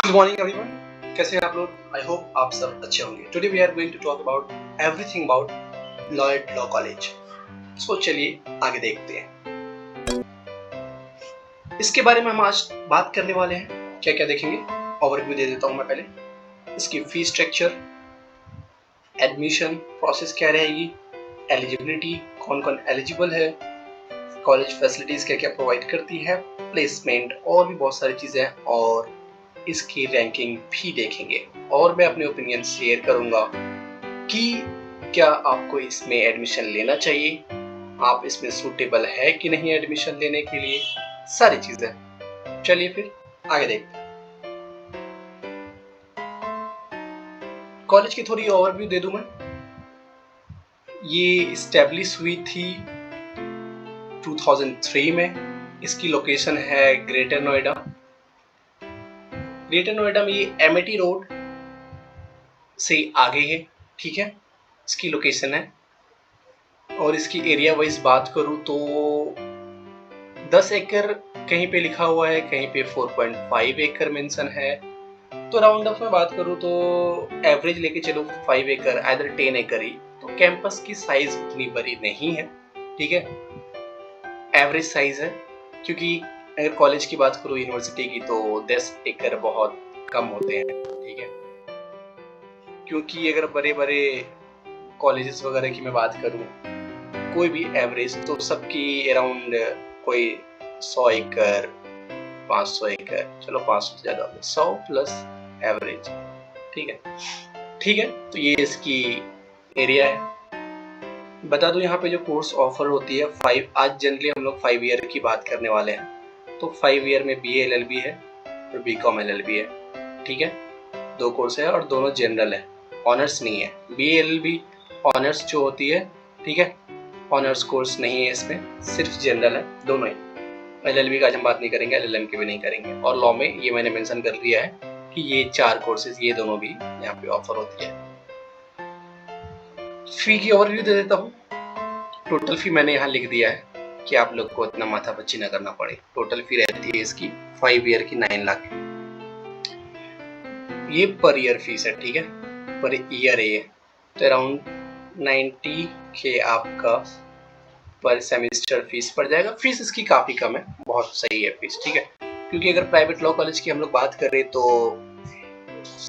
Good morning everyone, कैसे हैं आप लोग? आई होप आप सब अच्छे होंगे। Today we are going to talk about everything about Lloyd law college. So चलिए आगे देखते हैं। इसके बारे में हम आज बात करने वाले हैं। क्या क्या देखेंगे, ओवरव्यू दे देता हूं मैं पहले। इसकी फीस स्ट्रक्चर, एडमिशन प्रोसेस क्या रहेगी, एलिजिबिलिटी, कौन कौन एलिजिबल है, कॉलेज फैसिलिटीज क्या क्या प्रोवाइड करती है, प्लेसमेंट और भी बहुत सारी चीजें, और इसकी रैंकिंग भी देखेंगे। और मैं अपने ओपिनियन शेयर करूंगा कि क्या आपको इसमें एडमिशन लेना चाहिए, आप इसमें सूटेबल है कि नहीं एडमिशन लेने के लिए, सारी चीजें। चलिए फिर आगे देखते हैं। कॉलेज की थोड़ी ओवरव्यू दे दूं मैं। ये इस्टेब्लिश हुई थी 2003 में। इसकी लोकेशन है ग्रेटर नोएडा। ग्रेटर नोएडा में ये एमिटी रोड से आगे है, ठीक है, इसकी लोकेशन है। और इसकी एरिया वाइज बात करूं तो 10 एकड़ कहीं पे लिखा हुआ है, कहीं पे 4.5 एकड़ मेंशन है। तो राउंड ऑफ में बात करूं तो एवरेज लेके चलो 5 एकड़, आइदर 10 एकड़ ही। तो कैंपस की साइज उतनी बड़ी नहीं है, ठीक है, एवरेज साइज है। क्योंकि अगर कॉलेज की बात करूं यूनिवर्सिटी की तो 10 एकड़ बहुत कम होते हैं, ठीक है। क्योंकि अगर बड़े बड़े कॉलेजेस वगैरह की मैं बात करूं, कोई भी एवरेज तो सबकी अराउंड कोई 100 एकड़, 500 एकड़, चलो 500 से ज्यादा, 100 प्लस एवरेज, ठीक है, ठीक है। तो ये इसकी एरिया है। बता दूं यहाँ पे जो कोर्स ऑफर होती है 5, आज जनरली हम लोग 5 ईयर की बात करने वाले हैं। तो 5 ईयर में BA LLB है और BCom LLB है, ठीक है। 2 कोर्स है और दोनों जनरल है, ऑनर्स नहीं है। BA LLB ऑनर्स जो होती है, ठीक है, ऑनर्स कोर्स नहीं है इसमें, सिर्फ जनरल है, दोनों ही। LLB का आज हम बात नहीं करेंगे, LLM की भी नहीं करेंगे। और लॉ में ये मैंने मेंशन कर दिया है कि ये 4 कोर्सेज, ये दोनों भी यहाँ पे ऑफर होती है। फी की ओवरव्यू दे देता हूँ। टोटल फी मैंने यहाँ लिख दिया है कि आप लोग को इतना माथापच्ची न करना पड़े। टोटल फी रहती है इसकी 5 ईयर की 9 लाख। ये पर ईयर फीस है, ठीक है, पर ईयर है ये। तो अराउंड 90K आपका पर सेमेस्टर फीस पड़ जाएगा। फीस इसकी काफ़ी कम है, बहुत सही है फीस, ठीक है। क्योंकि अगर प्राइवेट लॉ कॉलेज की हम लोग बात करें तो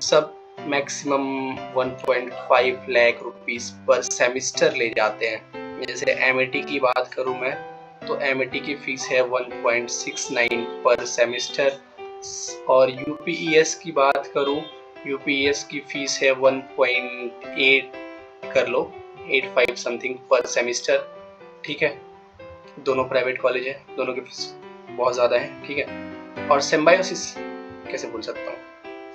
सब मैक्सिमम 1.5 लाख रुपीस पर सेमेस्टर ले जाते हैं। जैसे MAT की बात करूं मैं तो MAT की फीस है 1.69 पर सेमेस्टर। और UPES की बात करूं, UPES की फीस है 1.8 कर लो, 85 समथिंग पर सेमेस्टर, ठीक है। दोनों प्राइवेट कॉलेज है, दोनों की फीस बहुत ज़्यादा है, ठीक है। और सिम्बायोसिस कैसे भूल सकता हूँ,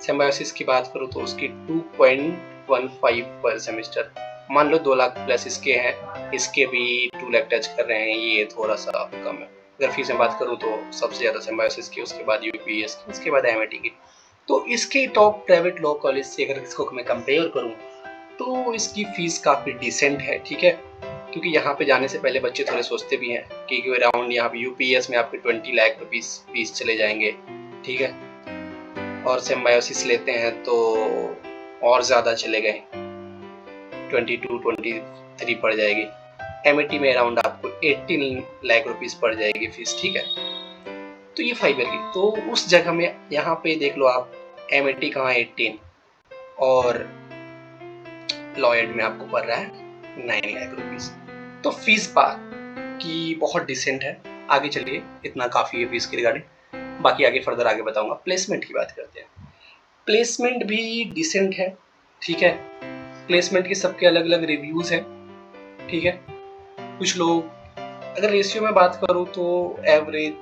सिम्बायोसिस की बात करूँ तो उसकी 2.15 पर सेमेस्टर। मान लो 2 लाख प्लस इसके हैं, इसके भी 2 लाख टच कर रहे हैं, ये थोड़ा सा कम है। अगर फीस में बात करूँ तो सबसे ज़्यादा सिम्बायोसिस की, उसके बाद UPES की, उसके बाद MAT की। तो इसके टॉप प्राइवेट लॉ कॉलेज से अगर इसको मैं कंपेयर करूँ तो इसकी फीस काफ़ी डिसेंट है, ठीक है। क्योंकि यहाँ पे जाने से पहले बच्चे थोड़े सोचते भी हैं कि अराउंड यहाँ पे UPES में आपके 20 लाख रुपीस फीस चले जाएंगे, ठीक है। और सिम्बायोसिस लेते हैं तो और ज़्यादा चले गए, 22-23 पड़ जाएगी। MAT में अराउंड आपको 18 लाख रुपीस पड़ जाएगी फीस, ठीक है। तो ये 5 ईयर की, तो उस जगह में यहाँ पे देख लो आप, MAT कहाँ 18 और लॉयड में आपको पड़ रहा है 9 लाख रुपीस। तो फीस की बहुत डिसेंट है। आगे चलिए, इतना काफ़ी है फीस की रिगार्डिंग, बाकी आगे फर्दर आगे बताऊंगा। प्लेसमेंट की बात करते हैं। प्लेसमेंट भी डिसेंट है, ठीक है। प्लेसमेंट के सबके अलग अलग रिव्यूज़ हैं, ठीक है। कुछ लोग, अगर रेशियो में बात करूँ तो एवरेज,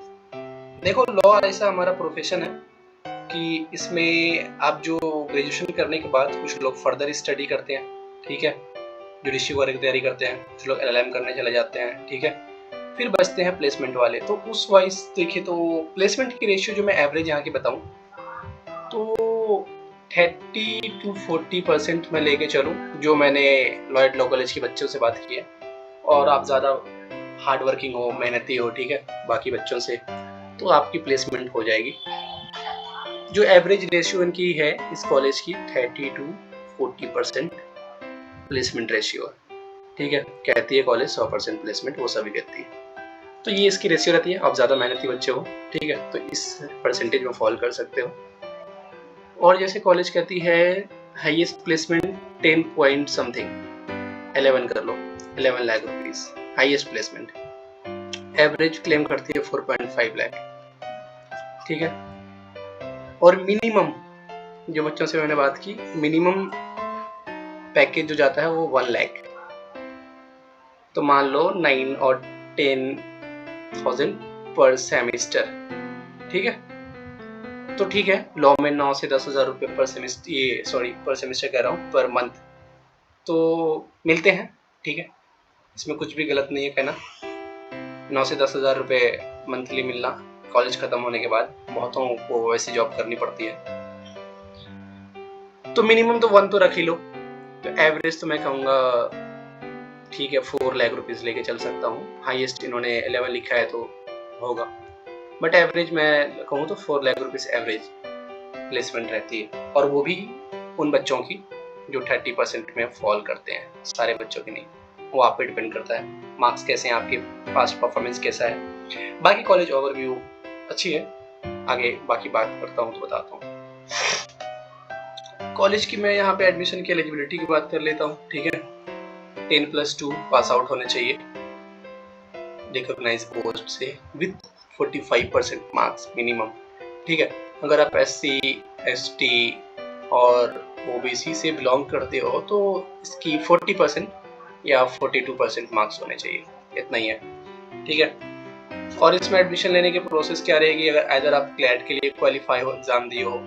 देखो लॉ ऐसा हमारा प्रोफेशन है कि इसमें आप जो ग्रेजुएशन करने के बाद कुछ लोग फर्दर स्टडी करते हैं, ठीक है, जुडिशरी वर्क की तैयारी करते हैं, कुछ लोग LLM करने चले जाते हैं, ठीक है, फिर बचते हैं प्लेसमेंट वाले। तो उस वाइज देखिए तो प्लेसमेंट की रेशियो जो मैं एवरेज यहाँ की बताऊँ तो 30-40% में लेके चलूँ, जो मैंने लॉयड लॉ कॉलेज के बच्चों से बात की है। और आप ज़्यादा हार्ड वर्किंग हो, मेहनती हो, ठीक है, बाकी बच्चों से, तो आपकी प्लेसमेंट हो जाएगी। जो एवरेज रेशियो इनकी है इस कॉलेज की 30 to 40% प्लेसमेंट रेशियो है, ठीक है। कहती है कॉलेज 100% प्लेसमेंट, वो सभी कहती है। तो ये इसकी रेशियो रहती है। आप ज़्यादा मेहनती बच्चे हो, ठीक है, तो इस परसेंटेज में फॉल कर सकते हो। और जैसे कॉलेज कहती है हाईएस्ट प्लेसमेंट 10 पॉइंट समथिंग, 11 कर लो, 11 lakh rupees highest placement. Average claim करती है 4.5 लाख, ठीक है। और मिनिमम जो बच्चों से मैंने बात की, मिनिमम पैकेज जो जाता है वो 1 लाख। तो मान लो 9 और 10,000 पर सेमिस्टर, ठीक है। तो ठीक है, लॉ में 9 से 10,000 रुपये पर सेमिस्टर, ये सॉरी पर सेमिस्टर कह रहा हूँ, पर मंथ तो मिलते हैं, ठीक है। इसमें कुछ भी गलत नहीं है कहना। 9 से 10,000 रुपये मंथली मिलना कॉलेज खत्म होने के बाद, बहुतों को वैसी जॉब करनी पड़ती है। तो मिनिमम तो 1 तो रख ही लो। तो एवरेज तो मैं कहूँगा ठीक है 4 लाख रुपीज़ लेके चल सकता हूँ। हाईएस्ट इन्होंने 11 लिखा है तो होगा, बट एवरेज मैं कहूँ तो 4 लाख रुपीज़ एवरेज प्लेसमेंट रहती है। और वो भी उन बच्चों की जो 30% में फॉल करते हैं, सारे बच्चों की नहीं। वो आप पे डिपेंड करता है, मार्क्स कैसे हैं आपके, पास्ट परफॉर्मेंस कैसा है। बाकी कॉलेज ओवरव्यू अच्छी है, आगे बाकी बात करता हूँ तो बताता हूँ। कॉलेज की मैं यहाँ पे एडमिशन की एलिजिबिलिटी की बात कर लेता हूँ, ठीक है। 10+2 पास आउट होने चाहिए रिकॉग्नाइज पोस्ट से विद 45% मार्क्स मिनिमम, ठीक है। अगर आप SC ST और OBC से बिलोंग करते हो तो इसकी 40% या 42% मार्क्स होने चाहिए, इतना ही है, ठीक है। और इसमें एडमिशन लेने की प्रोसेस क्या रहेगी, अगर आप क्लैट के लिए क्वालिफाई हो, एग्जाम दिए हो,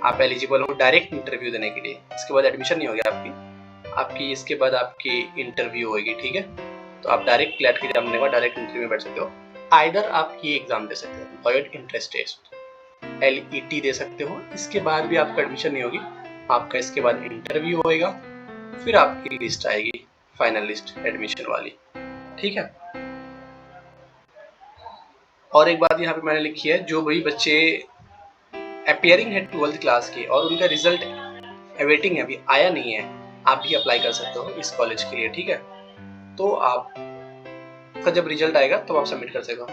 आप एलिजिबल हो डायरेक्ट इंटरव्यू देने के लिए, इसके बाद एडमिशन नहीं होगी आपकी इसके बाद आपकी इंटरव्यू होगी, ठीक है। तो आप डायरेक्ट क्लैट के एग्जाम देने के बाद डायरेक्ट इंटरव्यू में बैठ सकते हो। आइदर आप ये एग्जाम दे सकते हो, लॉयड इंट्रेंस टेस्ट LET दे सकते हो, इसके बाद भी आपका एडमिशन नहीं होगी। आपका इसके बाद इंटरव्यू होएगा, फिर आपकी लिस्ट आएगी, फाइनल लिस्ट एडमिशन वाली, ठीक है। और एक बात यहाँ पे मैंने लिखी है, जो भी बच्चे अपियरिंग है 12th क्लास के और उनका रिजल्ट अवेटिंग है, अभी आया नहीं है, आप भी अप्लाई कर सकते हो इस कॉलेज के लिए, ठीक है। तो आपका जब रिजल्ट आएगा तो आप सबमिट कर सकते हो।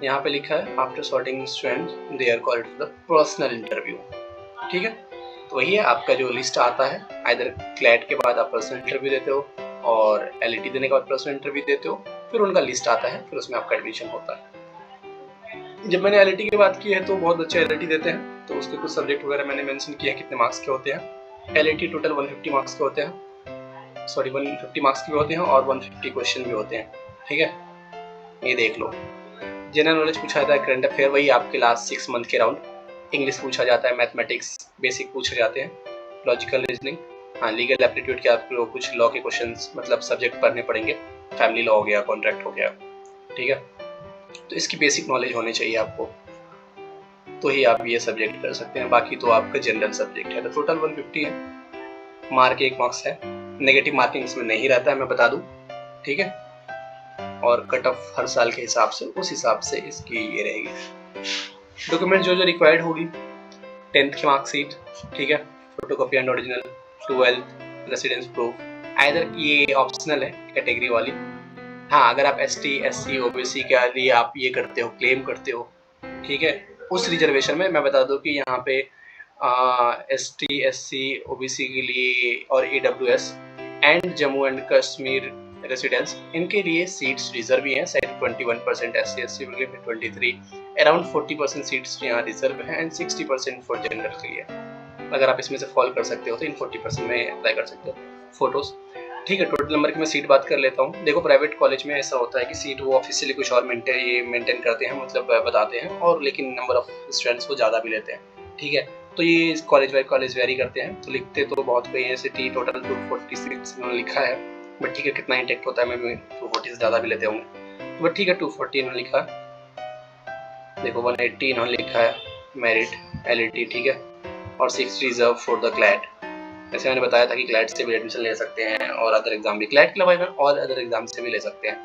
यहाँ पे लिखा है after sorting students they are called to the personal interview, ठीक है। तो वही है, आपका जो लिस्ट आता है, आइदर क्लैट के बाद आप पर्सनल इंटरव्यू देते हो और LET देने के बाद पर्सनल इंटरव्यू देते हो, फिर उनका लिस्ट आता है, फिर उसमें आपका एडमिशन होता है। जब मैंने LET की बात की है तो बहुत बच्चे LET देते हैं, तो उसके कुछ सब्जेक्ट वगैरह मैंने मेंशन किया कितने मार्क्स के होते हैं। LET टोटल 150 मार्क्स के होते हैं, सॉरी 150 मार्क्स के भी होते हैं और 150 क्वेश्चन भी होते हैं, ठीक है। ये देख लो, जनरल नॉलेज पूछा जाता है, करंट अफेयर वही आपके लास्ट 6 मंथ के राउंड, इंग्लिश पूछा जाता है, मैथमेटिक्स बेसिक पूछे जाते हैं, लॉजिकल रीजनिंग, हाँ लीगल एप्टीट्यूड के आपको कुछ लॉ के क्वेश्चंस मतलब सब्जेक्ट पढ़ने पड़ेंगे, फैमिली लॉ हो गया, कॉन्ट्रैक्ट हो गया, ठीक है। तो इसकी बेसिक नॉलेज होनी चाहिए आपको, तो ही आप ये सब्जेक्ट कर सकते हैं। बाकी तो आपका जनरल सब्जेक्ट है। तो टोटल 150 है, मार्क 1 मार्क्स है, नेगेटिव मार्किंग इसमें नहीं रहता है, मैं बता दूं, ठीक है। और कट ऑफ हर साल के हिसाब से, उस हिसाब से इसकी ये रहेगी। डॉक्यूमेंट जो रिक्वायर्ड होगी, 10th की मार्कशीट, ठीक है, photocopy and original, 12th residence proof, either ये ऑप्शनल है कैटेगरी वाली। हाँ, अगर आप ST SC OBC के लिए आप ये करते हो, क्लेम करते हो, ठीक है, उस रिजर्वेशन में मैं बता दूं कि यहाँ पे ST SC OBC के लिए और AWS and Jammu and Kashmir residents, इनके लिए सीट्स रिजर्व ही हैं, शायद 21% SC SC के लिए, 23, अराउंड 40% सीट्स यहाँ रिजर्व हैं एंड 60% फॉर जनरल के लिए। अगर आप इसमें से फॉल कर सकते हो तो इन 40% में अप्लाई कर सकते हो। फोटोज, ठीक है। टोटल नंबर की मैं सीट बात कर लेता हूँ। देखो प्राइवेट कॉलेज में ऐसा होता है कि सीट वो ऑफिशियली कुछ और मेंटेन करते हैं, मतलब बताते हैं, और लेकिन नंबर ऑफ स्टूडेंट्स वो ज़्यादा भी लेते हैं, ठीक है। तो ये कॉलेज वेरी करते हैं, तो लिखते तो बहुत कोई ऐसे टोटल 246 इन्होंने लिखा है, बट ठीक है कितना इंटेक्ट होता है, मैं 240 से ज़्यादा भी लेते होंगे, बट ठीक है 240 इन्होंने लिखा। देखो 180 इन्होंने लिखा है मेरिट LET, ठीक है, और 6 रिजर्व फॉर द क्लैट। जैसे मैंने बताया था कि क्लैट से भी एडमिशन ले सकते हैं और अदर एग्जाम भी, क्लैट के अलावा और अदर एग्जाम से भी ले सकते हैं,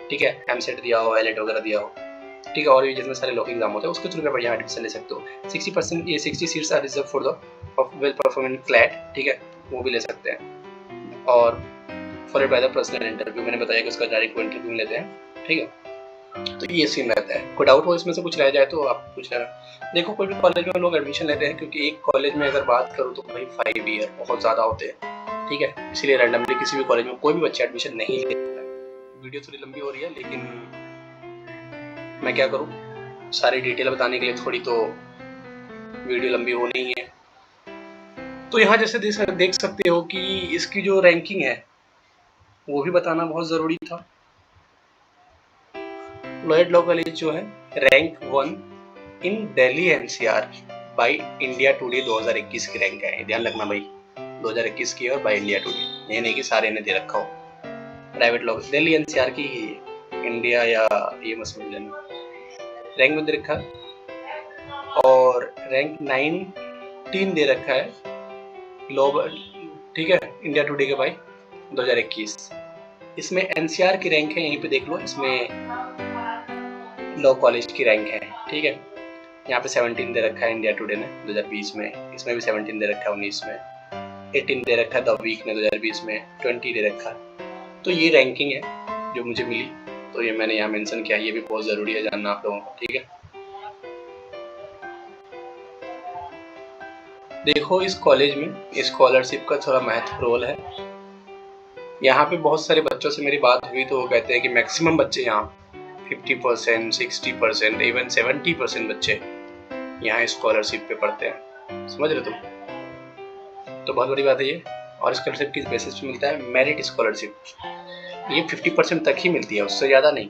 ठीक है। MCET दिया हो, LET वगैरह दिया हो, ठीक है, और भी जितने सारे लॉ के एग्जाम होते हैं उसके थ्रू भी आप यहाँ एडमिशन ले सकते हो। 60% ये 60 seats are reserve for the well performing CLAT, ठीक है, वो भी ले सकते हैं। और followed by the personal interview, मैंने बताया कि उसका डायरेक्ट इंटरव्यू लेते हैं, ठीक है। तो ये सीन रहता है। कोई डाउट हो इसमें से कुछ रह जाए तो आप पूछ लेना। देखो कोई भी कॉलेज में लोग एडमिशन लेते हैं, क्योंकि एक कॉलेज में अगर बात करूँ तो भाई 5 ईयर बहुत ज़्यादा होते हैं, ठीक है, इसलिए रैंडमली किसी भी कॉलेज में कोई भी बच्चा एडमिशन नहीं लेता है। वीडियो थोड़ी लंबी हो रही है, लेकिन मैं क्या करूँ, सारी डिटेल बताने के लिए थोड़ी तो वीडियो लंबी होनी ही है। तो यहाँ जैसे देख सकते हो कि इसकी जो रैंकिंग है वो भी बताना बहुत ज़रूरी था। लॉयड लॉ कॉलेज जो है rank 1 in Delhi NCR by India today 2021 की रैंक है, ध्यान रखना भाई, 2021 की और बाय इंडिया टुडे, ये नहीं कि सारे ने दे रखा हो। प्राइवेट लॉ दिल्ली एनसीआर की ही है, इंडिया या ये मत समझ लेना। रैंक में दे रखा है और रैंक 19 दे रखा है लॉ, ठीक है, इंडिया टुडे के बाय 2021। इसमें एनसीआर की रैंक है, यहीं पे देख लो, इसमें लॉ कॉलेज की रैंक है, ठीक है। यहाँ पे 17 दे रखा है इंडिया टुडे ने 2020 में, इसमें भी 17 दे रखा है 19 में, 18 दे रखा है द वीक ने 2020 में, 20 दे रखा है। तो ये रैंकिंग है जो मुझे मिली, तो ये मैंने यहाँ मेंशन किया, ये भी बहुत ज़रूरी है जानना आप लोगों को, ठीक है। देखो इस कॉलेज में स्कॉलरशिप का थोड़ा महत्व रोल है। यहाँ पे बहुत सारे बच्चों से मेरी बात हुई तो वो कहते हैं कि मैक्सिमम बच्चे यहाँ 50%, 60%, इवन 70% बच्चे यहाँ स्कॉलरशिप पे पढ़ते हैं, समझ रहे तुम? तो बहुत बड़ी बात है ये। और स्कॉलरशिप किस बेसिस पे मिलता है? मेरिट स्कॉलरशिप, ये 50% तक ही मिलती है, उससे ज़्यादा नहीं,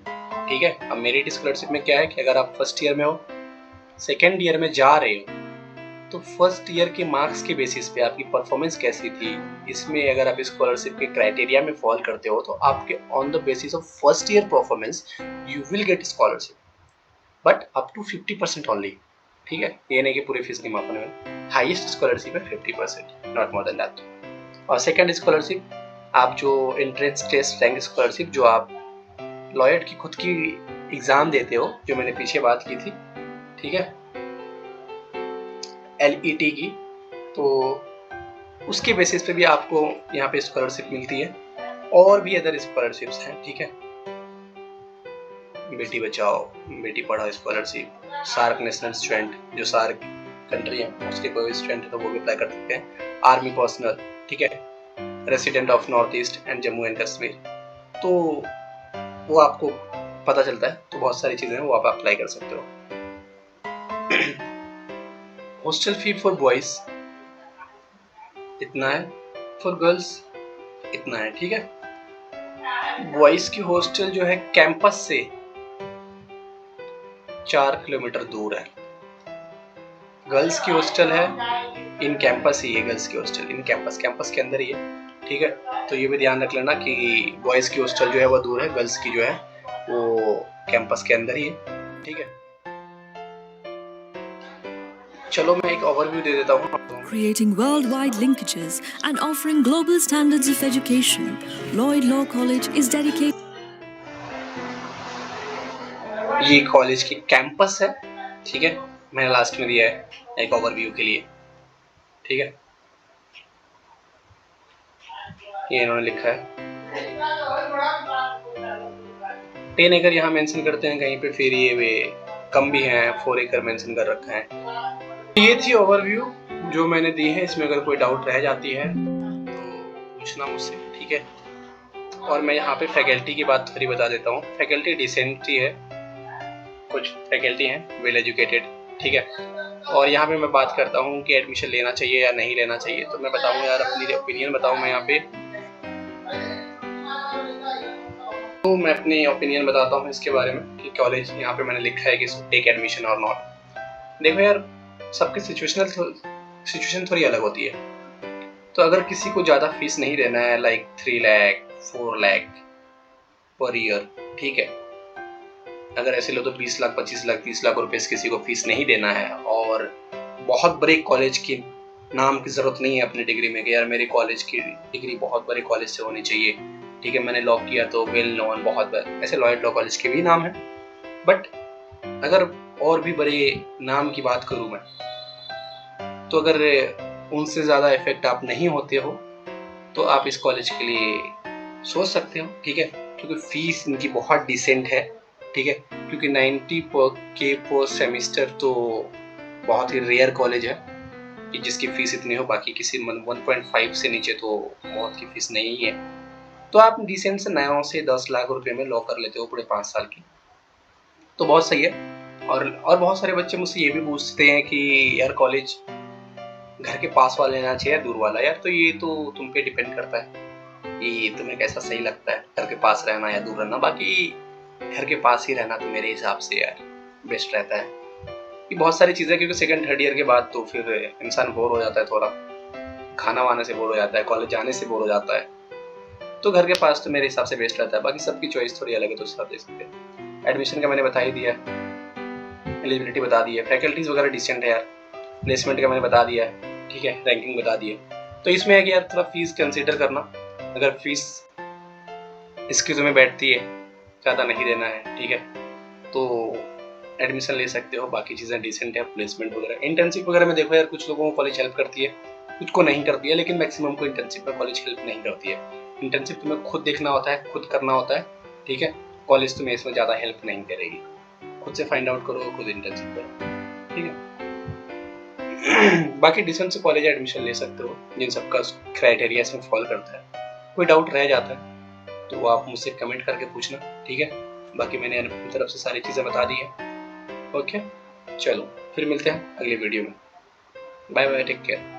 ठीक है। अब मेरिट स्कॉलरशिप में क्या है कि अगर आप फर्स्ट ईयर में हो, सेकेंड ईयर में जा रहे हो, तो फर्स्ट ईयर के मार्क्स के बेसिस पे आपकी परफॉर्मेंस कैसी थी, इसमें अगर आप स्कॉलरशिप के क्राइटेरिया में फॉल करते हो तो आपके on the basis of first year performance you will get scholarship, but up to 50% only, ठीक है। ये नहीं कि पूरी फीस नहीं माफ होने वाली, हाईएस्ट स्कॉलरशिप है 50%, नॉट मोर देन दैट। और सेकंड स्कॉलरशिप, आप जो एंट्रेंस टेस्ट रैंक स्कॉलरशिप जो आप लॉयड की खुद की एग्जाम देते हो, जो मैंने पीछे बात की थी, ठीक है, LET की, तो उसके बेसिस पे भी आपको यहाँ पे स्कॉलरशिप मिलती है। और भी अदर स्कॉलरशिप्स हैं, ठीक है, Beti Bachao Beti Padhao scholarship, SAARC national student, जो सार्क कंट्री है उसके कोई स्टूडेंट है तो वो भी अप्लाई कर सकते हैं, आर्मी पर्सनल, ठीक है, resident of north east and Jammu and Kashmir, तो वो आपको पता चलता है। तो बहुत सारी चीज़ें हैं वो आप अप्लाई कर सकते हो। हॉस्टल फी फॉर बॉयज इतना है, फॉर गर्ल्स इतना है, ठीक है। बॉयज की हॉस्टल जो है कैंपस से 4 किलोमीटर दूर है, गर्ल्स की हॉस्टल है इन कैंपस ही है, गर्ल्स की हॉस्टल इन कैंपस के अंदर ही है, ठीक है। तो ये भी ध्यान रख लेना कि बॉयज की हॉस्टल जो है वो दूर है, गर्ल्स की जो है वो कैंपस के अंदर ही है, ठीक है। चलो मैं एक ओवरव्यू दे देता हूँ। Creating worldwide linkages and offering global standards of education, Lloyd Law College is dedicated. ये कॉलेज की कैंपस है, ठीक है, मैंने लास्ट में दिया है एक ओवरव्यू के लिए, ठीक है। ये इन्होंने लिखा है 10 एकड़ यहाँ मेंशन करते हैं कहीं पे, फिर ये वे कम भी हैं, 4 एकड़ मेंशन कर रखा है। ये थी ओवरव्यू जो मैंने दी है, इसमें अगर कोई डाउट रह जाती है तो पूछना मुझसे, ठीक है। और मैं यहाँ पे फैकल्टी की बात थोड़ी बता देता हूँ। फैकल्टी डिसेंट ही है, कुछ फैकल्टी हैं वेल एजुकेटेड, ठीक है। और यहाँ पे मैं बात करता हूँ कि एडमिशन लेना चाहिए या नहीं लेना चाहिए, तो मैं बताऊँ यार, अपनी ओपिनियन बताऊँ मैं यहाँ पे, तो मैं अपनी ओपिनियन बताता हूँ इसके बारे में कि कॉलेज यहाँ पे मैंने लिखा है कि टेक एडमिशन और नॉट। देखो यार, सबकी सिचुएशन थोड़ी अलग होती है। तो अगर किसी को ज़्यादा फीस नहीं देना है, like 3 lakh 4 lakh per year, ठीक है, अगर ऐसे लो तो 20 लाख 25 लाख 30 लाख रुपए से किसी को फीस नहीं देना है, और बहुत बड़े कॉलेज की नाम की ज़रूरत नहीं है अपनी डिग्री में कि यार मेरी कॉलेज की डिग्री बहुत बड़े कॉलेज से होनी चाहिए, ठीक है, मैंने लॉ किया तो वेल नोन बहुत, ऐसे लॉयड लॉ कॉलेज के भी नाम है, बट अगर और भी बड़े नाम की बात करूँ मैं, तो अगर उनसे ज़्यादा इफेक्ट आप नहीं होते हो तो आप इस कॉलेज के लिए सोच सकते हो, ठीक है। क्योंकि फीस इनकी बहुत डिसेंट है, ठीक है। क्योंकि 90K पर सेमिस्टर तो बहुत ही रेयर कॉलेज है कि जिसकी फीस इतनी हो। बाकी किसी 1.5 से नीचे तो बहुत की फीस नहीं है। तो आप डिसेंट से 9 से 10 लाख रुपए में लॉ कर लेते हो पूरे 5 साल की, तो बहुत सही है। और बहुत सारे बच्चे मुझसे ये भी पूछते हैं कि यार कॉलेज घर के पास वाला लेना चाहिए या दूर वाला। यार तो ये तो तुम पे डिपेंड करता है कि तुम्हें कैसा सही लगता है, घर के पास रहना या दूर रहना। बाकी घर के पास ही रहना तो मेरे हिसाब से यार बेस्ट रहता है। ये बहुत सारी चीज़ें, क्योंकि सेकंड थर्ड ईयर के बाद तो फिर इंसान बोर हो जाता है, थोड़ा खाना वाने से बोर हो जाता है, कॉलेज जाने से बोर हो जाता है। तो घर के पास तो मेरे हिसाब से बेस्ट रहता है। बाकी सबकी चॉइस थोड़ी अलग है, तो उस हिसाब देख सकते हैं। एडमिशन का मैंने बता ही दिया, एलिजिबिलिटी बता दी है, फैकल्टीज वगैरह डिसेंट है यार, प्लेसमेंट का मैंने बता दिया है, ठीक है, रैंकिंग बता दी है। तो इसमें है कि यार थोड़ा फीस कंसिडर करना। अगर फीस इसकी तुम्हें बैठती है, ज़्यादा नहीं देना है, ठीक है, तो एडमिशन ले सकते हो। बाकी चीज़ें डिसेंट है, प्लेसमेंट वगैरह, इंटर्नशिप वगैरह में देखो यार, कुछ लोगों को कॉलेज हेल्प करती है, कुछ को नहीं करती है, लेकिन मैक्सिमम को इंटर्नशिप में कॉलेज हेल्प नहीं करती है। इंटर्नशिप तुम्हें खुद देखना होता है, खुद करना होता है, ठीक है। कॉलेज तुम्हें इसमें ज़्यादा हेल्प नहीं करेगी। खुद से फाइंड आउट करो, खुद इंटर्नशिप करो, ठीक है। बाकी डिसेंट से कॉलेज एडमिशन ले सकते हो जिन सबका क्राइटेरिया इसमें फॉलो करता है। कोई डाउट रह जाता है तो आप मुझसे कमेंट करके पूछना, ठीक है। बाकी मैंने अपनी तरफ से सारी चीज़ें बता दी है। ओके, चलो फिर मिलते हैं अगले वीडियो में। Bye bye, take care.